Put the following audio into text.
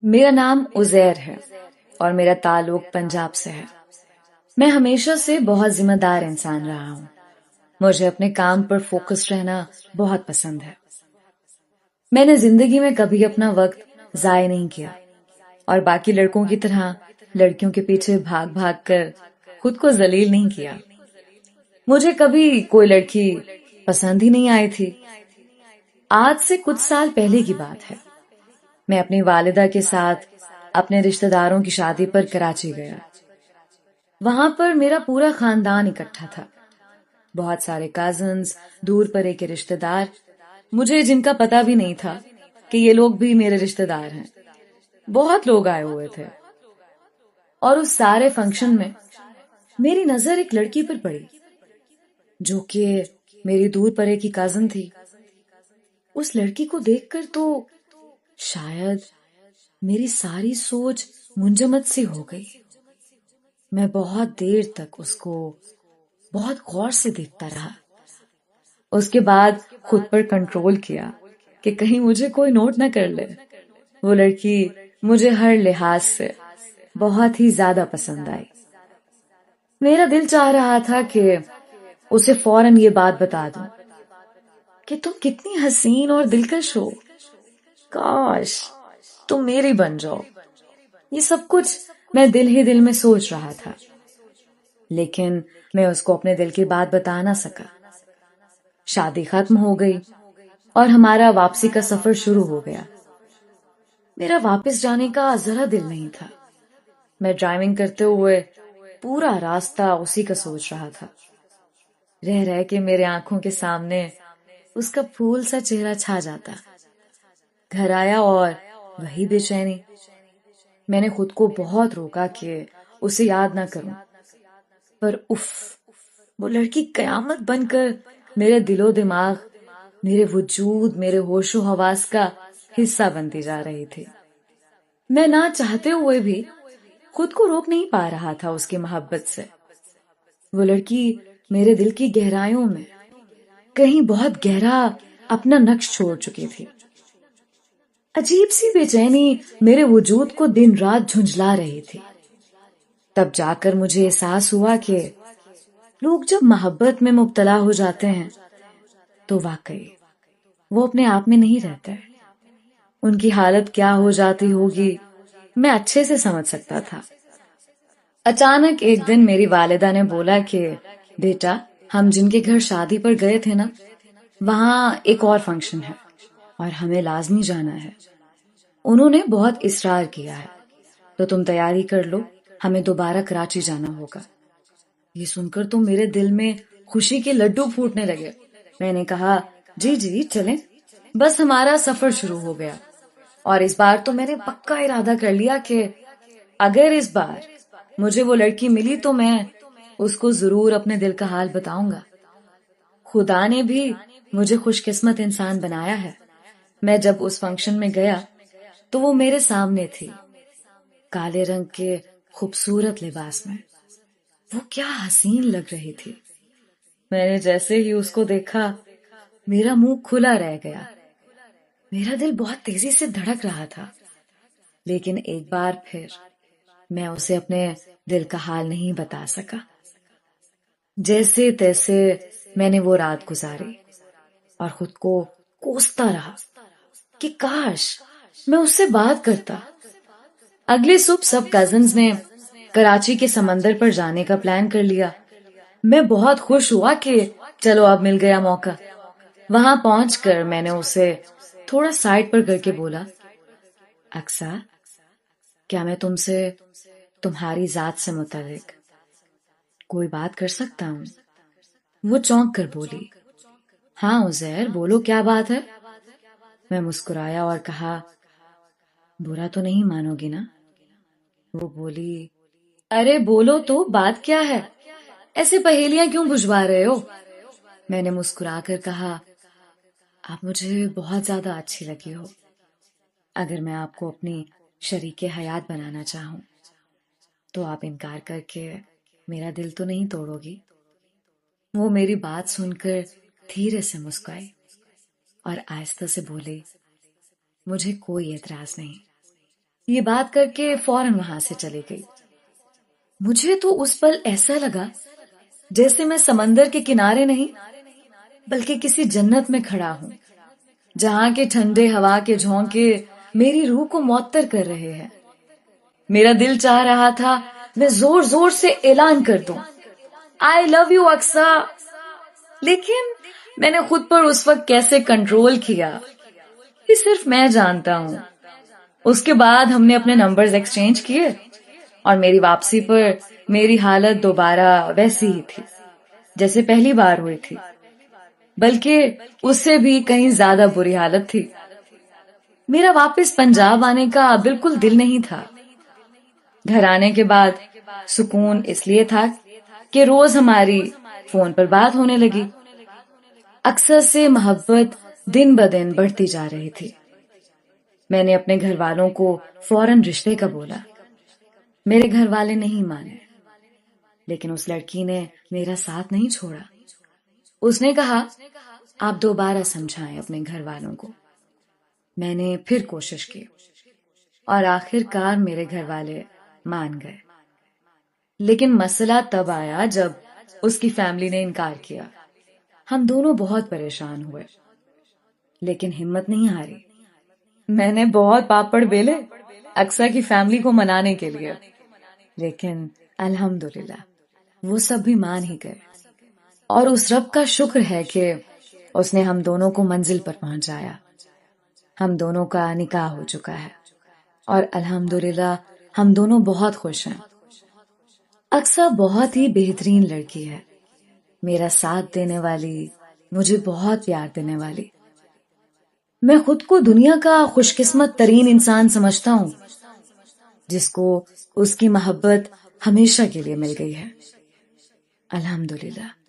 میرا نام عزیر ہے اور میرا تعلق پنجاب سے ہے۔ میں ہمیشہ سے بہت ذمہ دار انسان رہا ہوں۔ مجھے اپنے کام پر فوکس رہنا بہت پسند ہے۔ میں نے زندگی میں کبھی اپنا وقت ضائع نہیں کیا اور باقی لڑکوں کی طرح لڑکیوں کے پیچھے بھاگ بھاگ کر خود کو ذلیل نہیں کیا۔ مجھے کبھی کوئی لڑکی پسند ہی نہیں آئی تھی۔ آج سے کچھ سال پہلے کی بات ہے۔ میں اپنی والدہ کے ساتھ اپنے رشتہ داروں کی شادی پر کراچی گیا۔ وہاں پر میرا پورا خاندان اکٹھا تھا، بہت سارے کازنز، دور پرے کے رشتہ دار، مجھے جن کا پتہ بھی نہیں تھا کہ یہ لوگ بھی میرے رشتہ دار ہیں۔ بہت لوگ آئے ہوئے تھے اور اس سارے فنکشن میں میری نظر ایک لڑکی پر پڑی جو کہ میری دور پرے کی کازن تھی۔ اس لڑکی کو دیکھ کر تو شاید میری ساری سوچ منجمد سی ہو گئی۔ میں بہت دیر تک اس کو بہت غور سے دیکھتا رہا۔ اس کے بعد خود پر کنٹرول کیا کہ کہیں مجھے کوئی نوٹ نہ کر لے۔ وہ لڑکی مجھے ہر لحاظ سے بہت ہی زیادہ پسند آئی۔ میرا دل چاہ رہا تھا کہ اسے فوراً یہ بات بتا دوں کہ تم کتنی حسین اور دلکش ہو، کاش تم میری بن جاؤ۔ یہ سب کچھ میں دل ہی دل میں سوچ رہا تھا، لیکن میں اس کو اپنے دل کی بات بتا نہ سکا۔ شادی ختم ہو گئی اور ہمارا واپسی کا سفر شروع ہو گیا۔ میرا واپس جانے کا ذرا دل نہیں تھا۔ میں ڈرائیونگ کرتے ہوئے پورا راستہ اسی کا سوچ رہا تھا۔ رہ رہ کے میرے آنکھوں کے سامنے اس کا پھول سا چہرہ چھا جاتا۔ گھر آیا اور وہی بے چینی۔ میں نے خود کو بہت روکا کہ اسے یاد نہ کروں، پر اف، وہ لڑکی قیامت بن کر میرے دل و دماغ، میرے وجود، میرے ہوش و حواس کا حصہ بنتی جا رہی تھی۔ میں نہ چاہتے ہوئے بھی خود کو روک نہیں پا رہا تھا اس کی محبت سے۔ وہ لڑکی میرے دل کی گہرائیوں میں کہیں بہت گہرا اپنا نقش چھوڑ چکی تھی۔ عجیب سی بے چینی میرے وجود کو دن رات جھنجھلا رہی تھی۔ تب جا کر مجھے احساس ہوا کہ لوگ جب محبت میں مبتلا ہو جاتے ہیں تو واقعی وہ اپنے آپ میں نہیں رہتے۔ ان کی حالت کیا ہو جاتی ہوگی میں اچھے سے سمجھ سکتا تھا۔ اچانک ایک دن میری والدہ نے بولا کہ بیٹا، ہم جن کے گھر شادی پر گئے تھے نا، وہاں ایک اور فنکشن ہے اور ہمیں لازمی جانا ہے۔ انہوں نے بہت اصرار کیا ہے، تو تم تیاری کر لو، ہمیں دوبارہ کراچی جانا ہوگا۔ یہ سن کر تو میرے دل میں خوشی کے لڈو پھوٹنے لگے۔ میں نے کہا جی جی چلیں۔ بس ہمارا سفر شروع ہو گیا اور اس بار تو میں نے پکا ارادہ کر لیا کہ اگر اس بار مجھے وہ لڑکی ملی تو میں اس کو ضرور اپنے دل کا حال بتاؤں گا۔ خدا نے بھی مجھے خوش قسمت انسان بنایا ہے۔ میں جب اس فنکشن میں گیا تو وہ میرے سامنے تھی، کالے رنگ کے خوبصورت لباس میں۔ وہ کیا حسین لگ رہی تھی۔ میں نے جیسے ہی اس کو دیکھا میرا منہ کھلا رہ گیا۔ میرا دل بہت تیزی سے دھڑک رہا تھا، لیکن ایک بار پھر میں اسے اپنے دل کا حال نہیں بتا سکا۔ جیسے تیسے میں نے وہ رات گزاری اور خود کو کوستا رہا کہ کاش میں اس سے بات کرتا۔ اگلے صبح سب کزنز نے کراچی کے سمندر پر جانے کا پلان کر لیا۔ میں بہت خوش ہوا کہ چلو اب مل گیا موقع۔ وہاں پہنچ کر میں نے اسے تھوڑا سائڈ پر کر کے بولا، اقصیٰ، کیا میں تم سے تمہاری ذات سے متعلق کوئی بات کر سکتا ہوں؟ وہ چونک کر بولی، ہاں عزیر، بولو کیا بات ہے؟ میں مسکرایا اور کہا، برا تو نہیں مانو گی نا؟ وہ بولی، ارے بولو تو، بات کیا ہے؟ ایسے پہیلیاں کیوں بجھوا رہے ہو؟ میں نے مسکرا کر کہا، آپ مجھے بہت زیادہ اچھی لگی ہو۔ اگر میں آپ کو اپنی شریک حیات بنانا چاہوں تو آپ انکار کر کے میرا دل تو نہیں توڑو گی؟ وہ میری بات سن کر دھیرے سے مسکرائی اور آہستہ سے بولی، مجھے کوئی اعتراض نہیں، یہ بات کر کے فوراً وہاں سے چلی گئی۔ مجھے تو اس پل ایسا لگا جیسے میں سمندر کے کنارے نہیں بلکہ کسی جنت میں کھڑا ہوں، جہاں کے ٹھنڈے ہوا کے جھونکے میری روح کو معطر کر رہے ہیں۔ میرا دل چاہ رہا تھا میں زور زور سے اعلان کر دوں، آئی لو یو اقصی، لیکن میں نے خود پر اس وقت کیسے کنٹرول کیا یہ صرف میں جانتا ہوں۔ اس کے بعد ہم نے اپنے نمبرز ایکسچینج کیے اور میری واپسی پر میری حالت دوبارہ ویسی ہی تھی جیسے پہلی بار ہوئی تھی، بلکہ اس سے بھی کہیں زیادہ بری حالت تھی۔ میرا واپس پنجاب آنے کا بالکل دل نہیں تھا۔ گھر آنے کے بعد سکون اس لیے تھا کہ روز ہماری فون پر بات ہونے لگی۔ اکثر سے محبت دن بدن بڑھتی جا رہی تھی۔ میں نے اپنے گھر والوں کو فوراً رشتے کا بولا۔ میرے گھر والے نہیں مانے، لیکن اس لڑکی نے میرا ساتھ نہیں چھوڑا۔ اس نے کہا آپ دوبارہ سمجھائیں اپنے گھر والوں کو۔ میں نے پھر کوشش کی اور آخر کار میرے گھر والے مان گئے، لیکن مسئلہ تب آیا جب اس کی فیملی نے انکار کیا۔ ہم دونوں بہت پریشان ہوئے، لیکن ہمت نہیں ہاری۔ میں نے بہت پاپڑ بیلے اقصی کی فیملی کو منانے کے لیے، لیکن الحمدللہ وہ سب بھی مان ہی گئے۔ اور اس رب کا شکر ہے کہ اس نے ہم دونوں کو منزل پر پہنچایا۔ ہم دونوں کا نکاح ہو چکا ہے اور الحمدللہ ہم دونوں بہت خوش ہیں۔ اقصی بہت ہی بہترین لڑکی ہے، میرا ساتھ دینے والی، مجھے بہت پیار دینے والی۔ میں خود کو دنیا کا خوش قسمت ترین انسان سمجھتا ہوں جس کو اس کی محبت ہمیشہ کے لیے مل گئی ہے، الحمدللہ۔